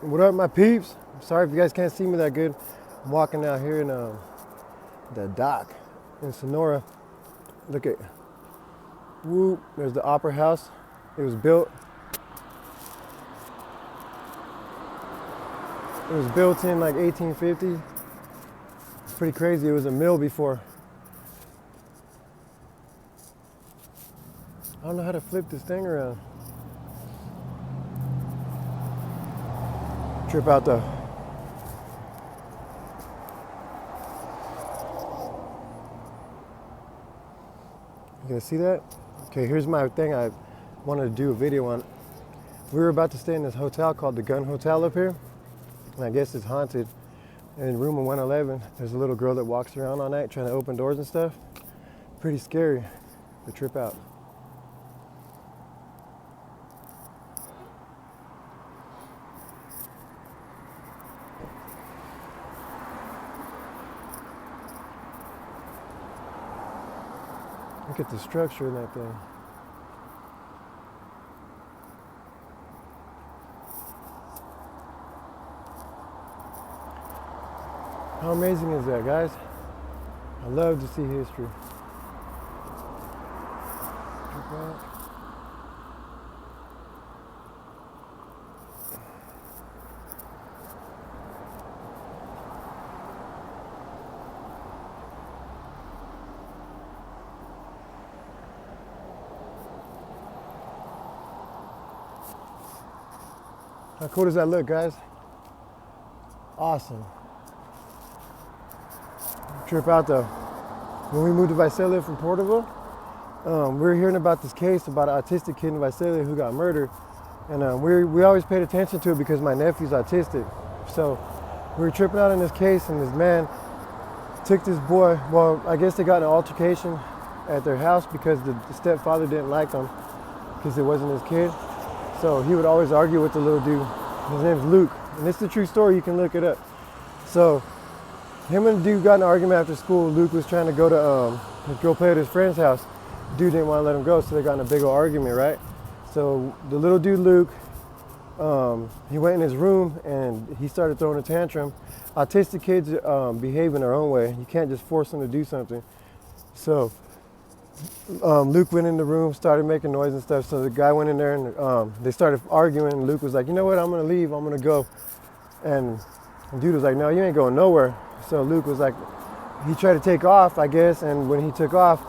What up, my peeps? Sorry if you guys can't see me that good. I'm walking out here in the dock in Sonora. Look at, whoop, there's the Opera House. It was built in like 1850. It's pretty crazy. It was a mill before. I don't know how to flip this thing around. Trip out though. You guys see that? Okay, here's my thing I wanted to do a video on. We were about to stay in this hotel called the Gunn Hotel up here. And I guess it's haunted. And in room 111, there's a little girl that walks around all night trying to open doors and stuff. Pretty scary to trip out. Look at the structure in that thing. How amazing is that, guys? I love to see history. How cool does that look, guys? Awesome. Trip out though. When we moved to Visalia from Porterville, we were hearing about this case about an autistic kid in Visalia who got murdered. And we always paid attention to it because my nephew's autistic. So we were tripping out in this case, and this man took this boy. Well, I guess they got in an altercation at their house because the stepfather didn't like him because it wasn't his kid. So he would always argue with the little dude. His name's Luke, and it's a true story. You can look it up. So him and the dude got in an argument after school. Luke was trying to go play at his friend's house. Dude didn't want to let him go, so they got in a big old argument, right? So the little dude Luke, he went in his room and he started throwing a tantrum. Autistic kids behave in their own way. You can't just force them to do something. So Luke went in the room, started making noise and stuff. So the guy went in there and they started arguing. And Luke was like, you know what, I'm gonna leave, I'm gonna go. And the dude was like, no, you ain't going nowhere. So Luke was like, he tried to take off, I guess. And when he took off,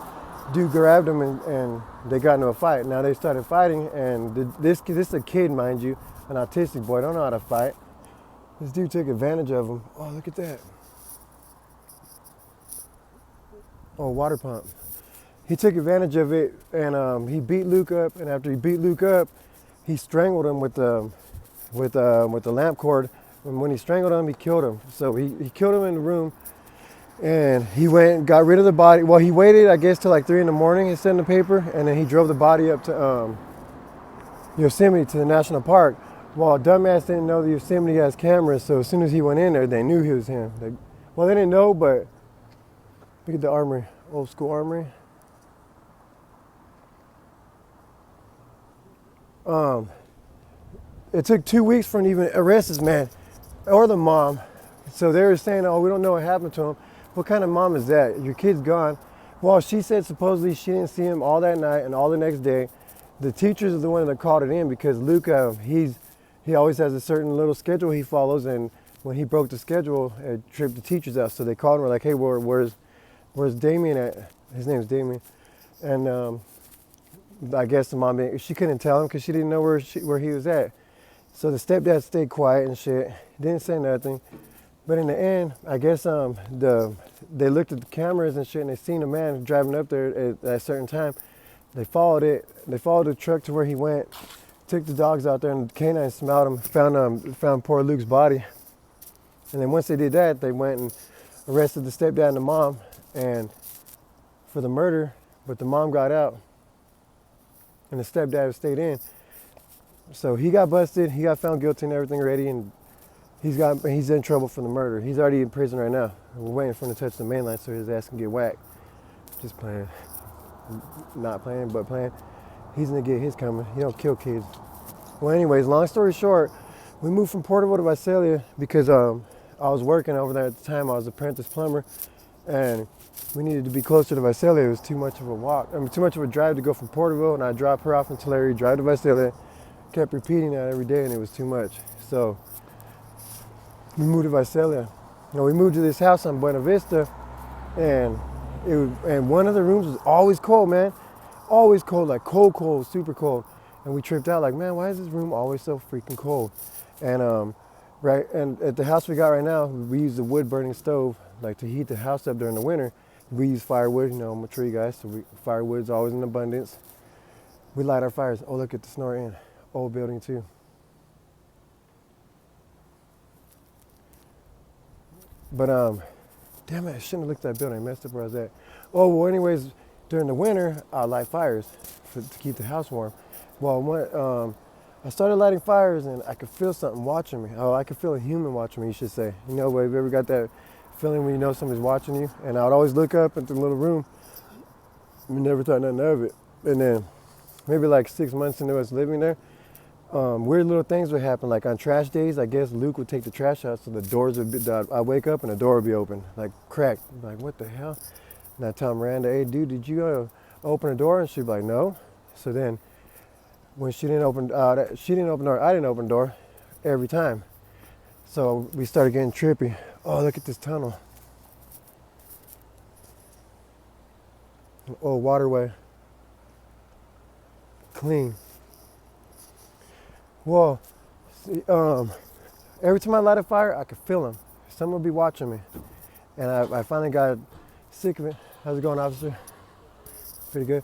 dude grabbed him and they got into a fight. Now they started fighting, and this is a kid, mind you, an autistic boy, don't know how to fight. This dude took advantage of him. Oh, look at that. Oh, water pump. He took advantage of it, and he beat Luke up. And after he beat Luke up, he strangled him with the lamp cord. And when he strangled him, he killed him. So he killed him in the room, and he went and got rid of the body. Well, he waited, I guess, till like 3 a.m. It said in the paper, and then he drove the body up to Yosemite, to the national park. Well, dumbass didn't know the Yosemite has cameras, so as soon as he went in there, they knew he was him. Well, they didn't know, but look at the armory, old school armory. It took 2 weeks for him to even arrest this man or the mom. So they were saying, oh, we don't know what happened to him. What kind of mom is that? Your kid's gone. Well, she said supposedly she didn't see him all that night and all the next day. The teachers are the one that called it in because Luke, he always has a certain little schedule he follows, and when he broke the schedule, it tripped the teachers out. So they called and were like, hey, where's Damien at? His name's Damien. And I guess the mom, she couldn't tell him because she didn't know where he was at. So the stepdad stayed quiet and shit, didn't say nothing. But in the end, I guess they looked at the cameras and shit, and they seen a man driving up there at a certain time. They followed it. They followed the truck to where he went, took the dogs out there, and the canines smelled him, found poor Luke's body. And then once they did that, they went and arrested the stepdad and the mom and for the murder, but the mom got out and the stepdad stayed in. So he got busted, he got found guilty and everything ready, and he's in trouble for the murder. He's already in prison right now. We're waiting for him to touch the main line so his ass can get whacked. Just playing. Not playing, but playing. He's gonna get his coming. He don't kill kids. Well, anyways, long story short, We moved from Porterville to Visalia because I was working over there at the time. I was an apprentice plumber, and we needed to be closer to Visalia. It was too much of a walk. I mean, too much of a drive to go from Porterville, and I'd drop her off in Tulare, drive to Visalia. Kept repeating that every day, and it was too much. So we moved to Visalia. You know, we moved to this house on Buena Vista, and one of the rooms was always cold, man. Always cold, like cold, super cold. And we tripped out, like, man, why is this room always so freaking cold? And and at the house we got right now, we use the wood burning stove, like to heat the house up during the winter. We use firewood, you know, I'm a tree guy, so firewood's always in abundance. We light our fires. Oh, look at the Sonora Inn, old building too. But damn it, I shouldn't have looked at that building. I messed up where I was at. Oh, well, anyways, during the winter, I light fires to keep the house warm. Well, I started lighting fires, and I could feel something watching me. Oh, I could feel a human watching me, you should say. You know, have you ever got that feeling when you know somebody's watching you? And I would always look up at the little room. We never thought nothing of it. And then maybe like 6 months into us living there, weird little things would happen. Like on trash days, I guess Luke would take the trash out, so the doors would be, I'd wake up and the door would be open, like cracked. Like, what the hell? And I tell Miranda, hey, dude, did you open a door? And she'd be like, no. So then when she didn't open the door, I didn't open the door every time. So we started getting trippy. Oh, look at this tunnel. Oh, waterway. Clean. Well, every time I light a fire, I could feel them. Someone would be watching me. And I finally got sick of it. How's it going, officer? Pretty good.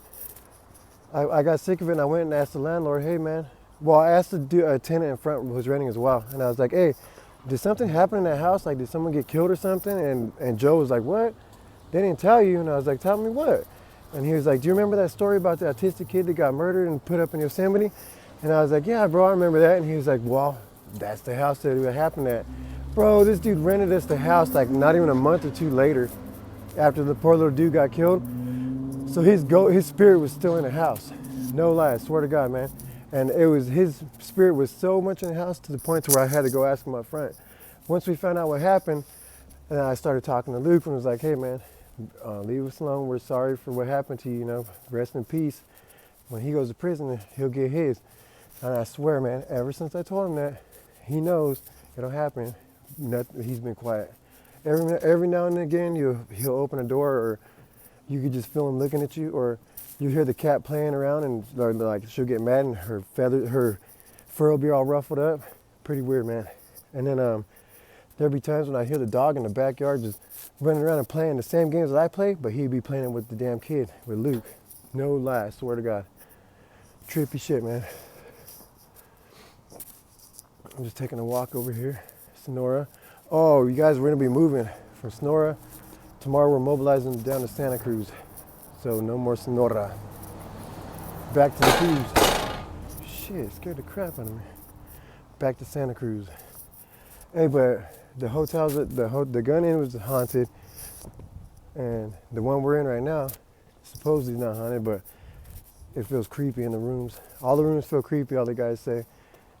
I got sick of it, and I went and asked the landlord, hey, man. Well, I asked a tenant in front who was renting as well. And I was like, hey, did something happen in that house? Like, did someone get killed or something? And Joe was like, what? They didn't tell you. And I was like, tell me what? And he was like, do you remember that story about the autistic kid that got murdered and put up in Yosemite? And I was like, yeah, bro, I remember that. And he was like, well, that's the house that it happened at. Bro, this dude rented us the house like not even a month or two later after the poor little dude got killed. So his spirit was still in the house. No lie, I swear to God, man. And his spirit was so much in the house to the point to where I had to go ask him up front. Once we found out what happened, and I started talking to Luke and was like, hey, man, leave us alone. We're sorry for what happened to you, you know, rest in peace. When he goes to prison, he'll get his. And I swear, man, ever since I told him that, he knows it'll happen. He's been quiet. Every now and again, he'll open a door, or you could just feel him looking at you, or you hear the cat playing around, and like she'll get mad, and her fur will be all ruffled up. Pretty weird, man. And then there'll be times when I hear the dog in the backyard just running around and playing the same games that I play, but he'd be playing it with the damn kid, with Luke. No lie, I swear to God. Trippy shit, man. I'm just taking a walk over here, Sonora. Oh, you guys, we're gonna be moving from Sonora. Tomorrow we're mobilizing down to Santa Cruz. So no more Sonora. Back to the Cruz. Shit, scared the crap out of me. Back to Santa Cruz. Hey, but the hotels, the Gunn Inn was haunted. And the one we're in right now, supposedly not haunted, but it feels creepy in the rooms. All the rooms feel creepy, all the guys say.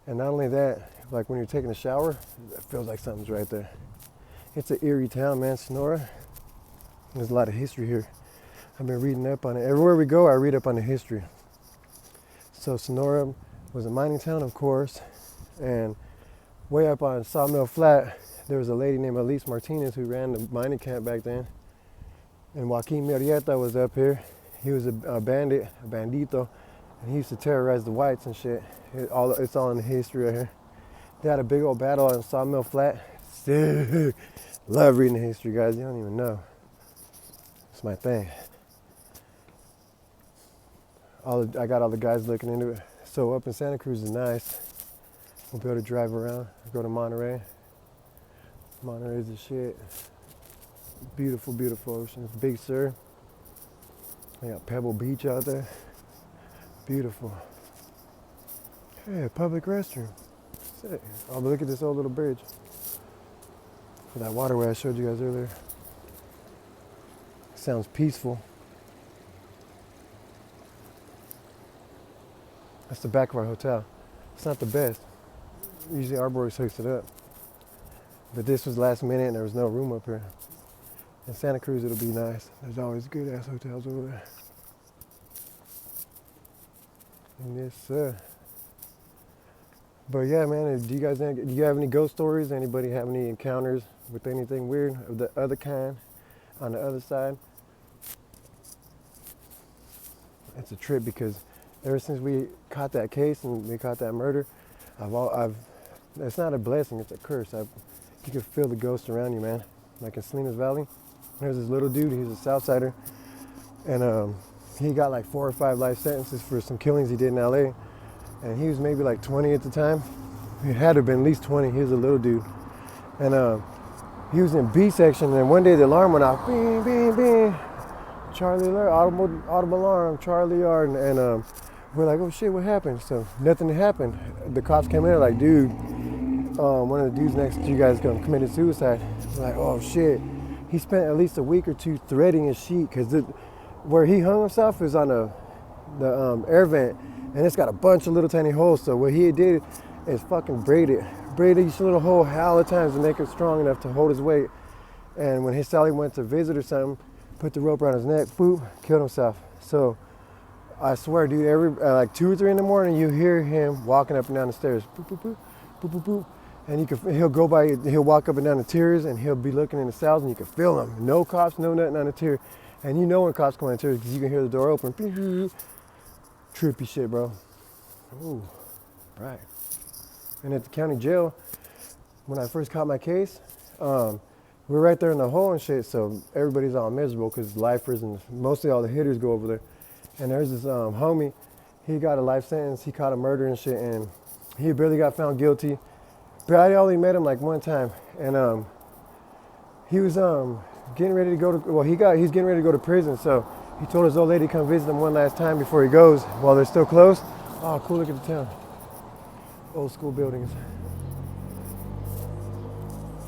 And not only that, like when you're taking a shower, it feels like something's right there. It's an eerie town, man, Sonora. There's a lot of history here. I've been reading up on it. Everywhere we go, I read up on the history. So Sonora was a mining town, of course. And way up on Sawmill Flat, there was a lady named Elise Martinez who ran the mining camp back then. And Joaquin Murrieta was up here. He was a bandit, a bandito. And he used to terrorize the whites and shit. It's all in the history right here. They had a big old battle on Sawmill Flat. Love reading the history, guys. You don't even know. It's my thing. I got all the guys looking into it. So up in Santa Cruz is nice. We'll be able to drive around, go to Monterey. Monterey's the shit. Beautiful, beautiful ocean. It's Big Sur. I got Pebble Beach out there. Beautiful. Hey, a public restroom. Sick. Oh, but look at this old little bridge. For that waterway I showed you guys earlier. Sounds peaceful. That's the back of our hotel. It's not the best. Usually our boys hooks it up. But this was last minute and there was no room up here. In Santa Cruz, it'll be nice. There's always good ass hotels over there. And yes, sir. But yeah, man, do you have any ghost stories? Anybody have any encounters with anything weird of the other kind on the other side? It's a trip because ever since we caught that case and we caught that murder, it's not a blessing, it's a curse. You can feel the ghost around you, man. Like in Salinas Valley, there's this little dude, he's a Southsider, and he got like 4 or 5 life sentences for some killings he did in LA. And he was maybe like 20 at the time. He had to have been at least 20, he was a little dude. And he was in B section, and one day the alarm went off, bing, bing, bing. Charlie alert, audible alarm, Charlie yard, and we're like, oh shit, what happened? So nothing happened. The cops came in like, dude, one of the dudes next to you guys committed suicide. We're like, oh shit. He spent at least a week or 2 threading his sheet because where he hung himself is on the air vent, and it's got a bunch of little tiny holes. So what he did is fucking braid each little hole all the times to make it strong enough to hold his weight. And when his Sally went to visit or something, put the rope around his neck, boop, killed himself. So I swear, dude, every like 2 or 3 in the morning, you hear him walking up and down the stairs, boop, boop, boop, boop, boop, boop. And he'll walk up and down the tiers, and he'll be looking in the cells, and you can feel him. No cops, no nothing on the tier. And you know when cops come on the tiers because you can hear the door open. Trippy shit, bro. Ooh, right. And at the county jail, when I first caught my case, we're right there in the hole and shit, so everybody's all miserable because lifers and mostly all the hitters go over there. And there's this homie, he got a life sentence, he caught a murder and shit, and he barely got found guilty. But I only met him like one time, and he was getting ready to go to, he's getting ready to go to prison, so he told his old lady to come visit him one last time before he goes while they're still closed. Oh, cool, look at the town. Old school buildings.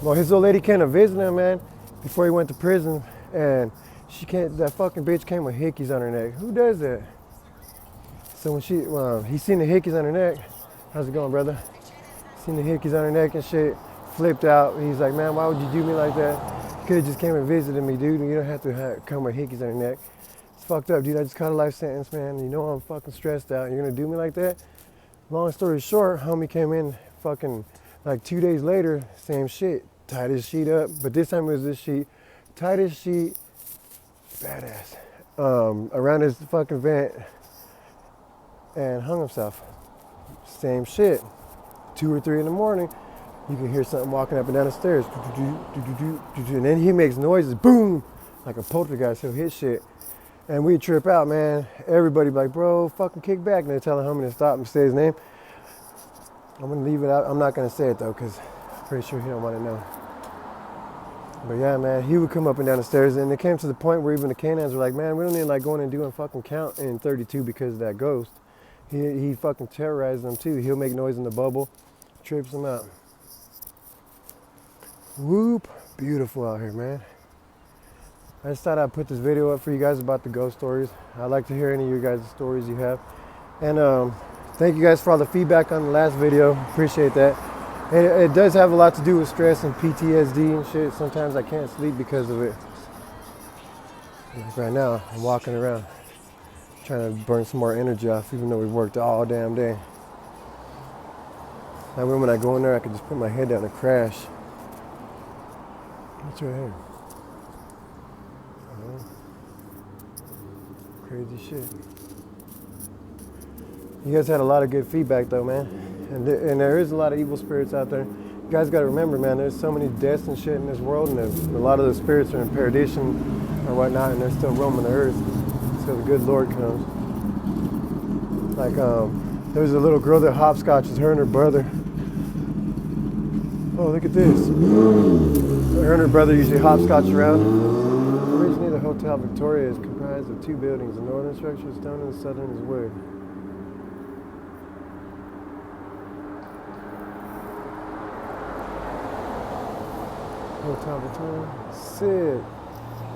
Well, his old lady came to visit him, man, before he went to prison, and that fucking bitch came with hickeys on her neck. Who does that? So when he seen the hickeys on her neck, how's it going, brother? Seen the hickeys on her neck and shit, flipped out. He's like, man, why would you do me like that? You could have just came and visited me, dude, and you don't have to come with hickeys on your neck. It's fucked up, dude. I just caught a life sentence, man. You know I'm fucking stressed out. You're gonna do me like that? Long story short, homie came in fucking like 2 days later, same shit. Tied his sheet up, but this time it was this sheet. Tied his sheet, badass, around his fucking vent and hung himself. Same shit. 2 or 3 in the morning, you can hear something walking up and down the stairs. And then he makes noises, boom, like a poltergeist. He'll hit shit. And we trip out, man. Everybody be like, bro, fucking kick back. And they're telling homie to stop and say his name. I'm gonna leave it out. I'm not gonna say it though, because I'm pretty sure he don't want to know. But yeah, man, he would come up and down the stairs, and it came to the point where even the canines were like, man, we don't need like going and doing fucking count in 32 because of that ghost. He fucking terrorized them too. He'll make noise in the bubble, trips them out. Whoop, beautiful out here, man. I just thought I'd put this video up for you guys about the ghost stories. I'd like to hear any of your guys' stories you have. And thank you guys for all the feedback on the last video. Appreciate that. And it does have a lot to do with stress and PTSD and shit. Sometimes I can't sleep because of it. Like right now, I'm walking around trying to burn some more energy off, even though we worked all damn day. That way when I go in there, I can just put my head down and crash. What's right here? Crazy shit. You guys had a lot of good feedback though, man. And there is a lot of evil spirits out there. You guys gotta remember, man, there's so many deaths and shit in this world, and a lot of those spirits are in perdition or whatnot, and they're still roaming the earth until the good Lord comes. Like, there was a little girl that hopscotches, her and her brother. Oh, look at this. Her and her brother usually hopscotch around. Originally, the Hotel Victoria is comprised of 2 buildings. The northern structure is stone and the southern is wood. Hotel Victoria. Sick.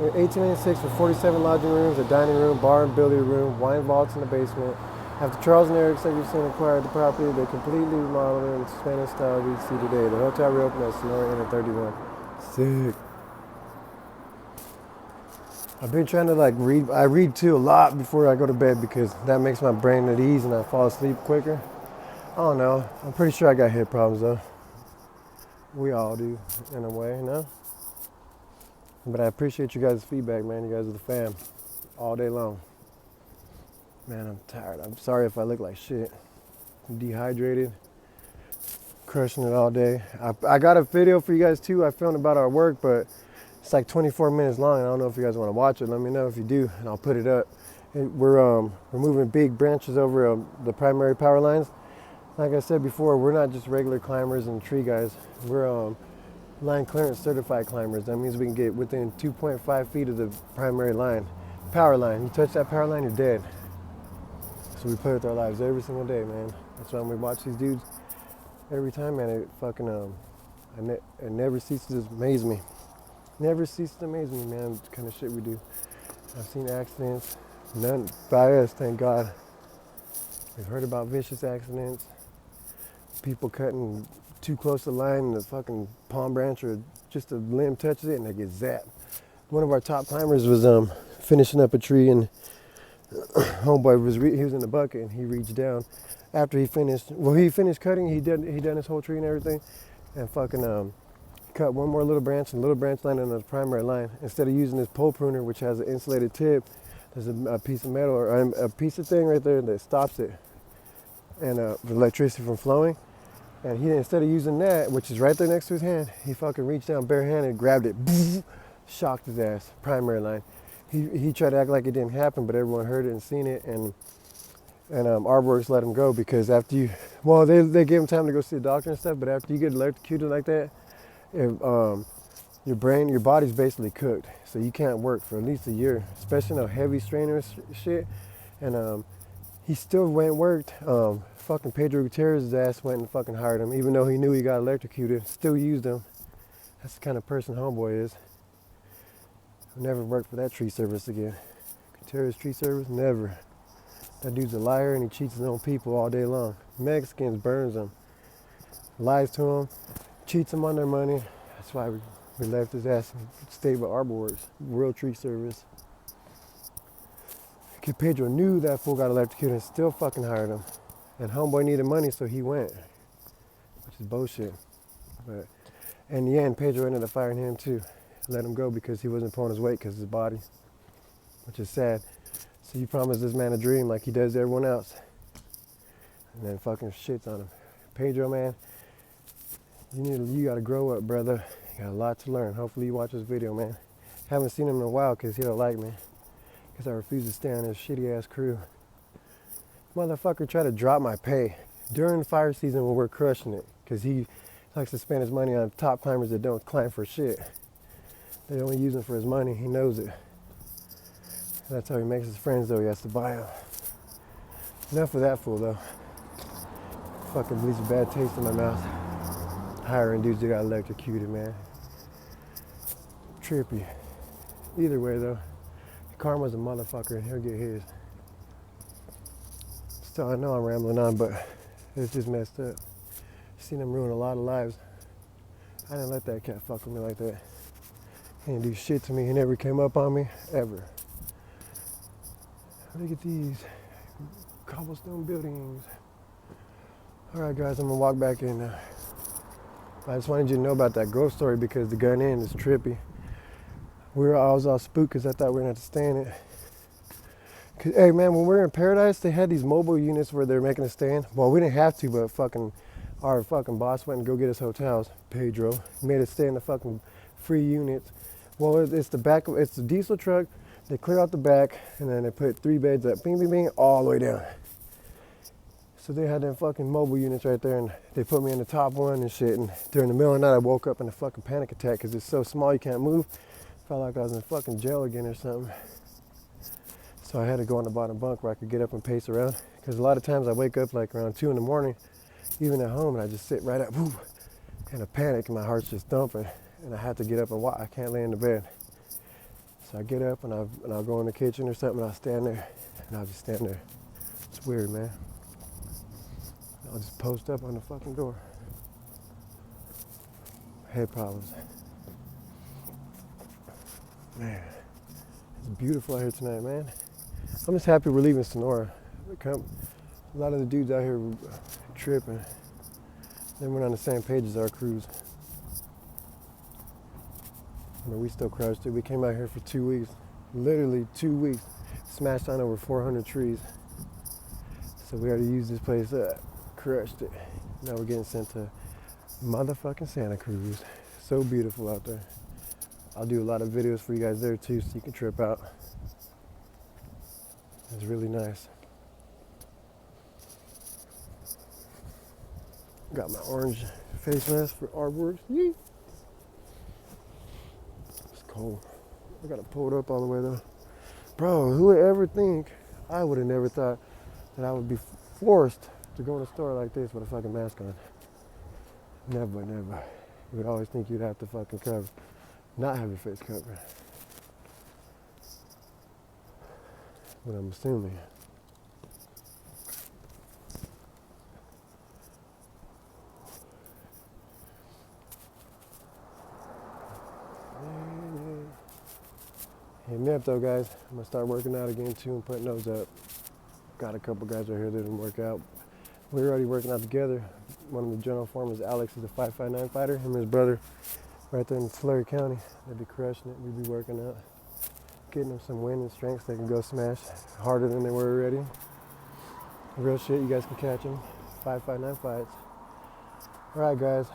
In 1896 with 47 lodging rooms, a dining room, bar and billiard room, wine vaults in the basement, After Charles and Eric Segerson acquired the property, they completely remodeled it in Spanish style we see today. The hotel reopened at Sonora Inn at 31. Sick. I've been trying to like read. I read too a lot before I go to bed because that makes my brain at ease and I fall asleep quicker. I don't know. I'm pretty sure I got head problems though. We all do in a way, you know? But I appreciate you guys' feedback, man. You guys are the fam all day long. Man, I'm tired. I'm sorry if I look like shit. I'm dehydrated, crushing it all day. I got a video for you guys too. I filmed about our work, but it's like 24 minutes long. I don't know if you guys want to watch it. Let me know if you do, and I'll put it up. We're moving big branches over the power lines. Like I said before, we're not just regular climbers and tree guys. We're line clearance certified climbers. That means we can get within 2.5 feet of the primary line, power line. You touch that power line, you're dead. So we play with our lives every single day, man. That's why when we watch these dudes every time, man, it fucking it never ceases to amaze me. Never ceases to amaze me, man, the kind of shit we do. I've seen accidents, none by us, thank God. We've heard about vicious accidents, people cutting too close to the line and the fucking palm branch or just a limb touches it and they get zapped. One of our top climbers was finishing up a tree and homeboy was in the bucket and he reached down after he finished cutting. He done his whole tree and everything, and fucking cut one more little branch, and the little branch landed on the primary line. Instead of using this pole pruner, which has an insulated tip, there's a piece of metal or a piece of thing right there that stops it and the electricity from flowing. And he, instead of using that, which is right there next to his hand, he fucking reached down barehanded, grabbed it, shocked his ass, primary line. He tried to act like it didn't happen, but everyone heard it and seen it, and Arborworks let him go because after they gave him time to go see the doctor and stuff, but after you get electrocuted like that, your body's basically cooked, so you can't work for at least a year, especially in a heavy strainer shit. And he still went and worked. Fucking Pedro Gutierrez's ass went and fucking hired him, even though he knew he got electrocuted, still used him. That's the kind of person homeboy is. I'll never work for that tree service again. Gutierrez Tree Service, never. That dude's a liar and he cheats his own people all day long. Mexicans burns them, lies to them, cheats them on their money. That's why we left his ass and stayed with Arborworks, World Tree Service. Kid Pedro knew that fool got electrocuted and still fucking hired him. And homeboy needed money, so he went, which is bullshit. But in the end, Pedro ended up firing him too. Let him go because he wasn't pulling his weight because of his body, which is sad. So you promised this man a dream like he does to everyone else, and then fucking shits on him. Pedro, man, you gotta grow up, brother. You got a lot to learn. Hopefully you watch this video, man. Haven't seen him in a while because he don't like me, because I refuse to stay on his shitty ass crew. Motherfucker tried to drop my pay during the fire season when we're crushing it, because he likes to spend his money on top climbers that don't climb for shit. They only use him for his money. He knows it. That's how he makes his friends, though. He has to buy them. Enough of that fool, though. Fucking leaves a bad taste in my mouth. Hiring dudes that got electrocuted, man. Trippy. Either way, though, karma's a motherfucker, and he'll get his. So I know I'm rambling on, but it's just messed up. Seen him ruin a lot of lives. I didn't let that cat fuck with me like that. He didn't do shit to me. He never came up on me, ever. Look at these cobblestone buildings. All right, guys, I'm gonna walk back in now. I just wanted you to know about that ghost story because the Gunn Inn is trippy. I was all spooked because I thought we were gonna have to stay in it. Hey, man, when we were in Paradise, they had these mobile units where they're making us stay in. Well, we didn't have to, but our fucking boss went and go get us hotels. Pedro made us stay in the fucking free units. Well, it's the diesel truck. They clear out the back, and then they put 3 beds up, bing, bing, bing, all the way down. So they had them fucking mobile units right there, and they put me in the top one and shit. And during the middle of the night, I woke up in a fucking panic attack because it's so small you can't move. Felt like I was in fucking jail again or something. So I had to go on the bottom bunk where I could get up and pace around. Because a lot of times I wake up like around 2 in the morning, even at home, and I just sit right up, whoo, in a panic, and my heart's just thumping. And I have to get up and walk. I can't lay in the bed. So I get up and I'll go in the kitchen or something, and I'll stand there, and I'll just stand there It's weird, man. I'll just post up on the fucking door. Head problems. Man, it's beautiful out here tonight, man. I'm just happy we're leaving Sonora. A lot of the dudes out here were tripping. They weren't on the same page as our crews. But we still crushed it. We came out here for 2 weeks. Literally 2 weeks. Smashed down over 400 trees. So we already used this place up. Crushed it. Now we're getting sent to motherfucking Santa Cruz. So beautiful out there. I'll do a lot of videos for you guys there too, so you can trip out. It's really nice. Got my orange face mask for artwork. Yee. It's cold. I gotta pull it up all the way though. Bro, who would ever think, I would have never thought that I would be forced to go in a store like this with a fucking mask on. Never, never. You would always think you'd have to fucking cover, not have your face covered. But I'm assuming. Hit me up though, guys. I'm gonna start working out again too and putting those up. Got a couple guys right here that didn't work out. We're already working out together. One of the general foremen, Alex, is a 5'9" fighter. Him and his brother, right there in Tulare County. They be crushing it. We be working out, getting them some wind and strength so they can go smash harder than they were already. Real shit. You guys can catch them. 5'9" fights. All right, guys.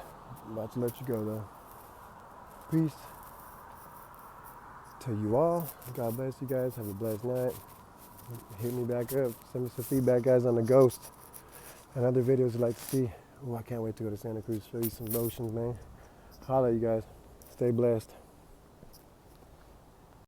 I'm about to let you go though. Peace to you all. God bless you guys. Have a blessed night. Hit me back up. Send me some feedback, guys, on the ghost and other videos you'd like to see. Oh, I can't wait to go to Santa Cruz. Show you some lotions, man. Holla, you guys. Stay blessed.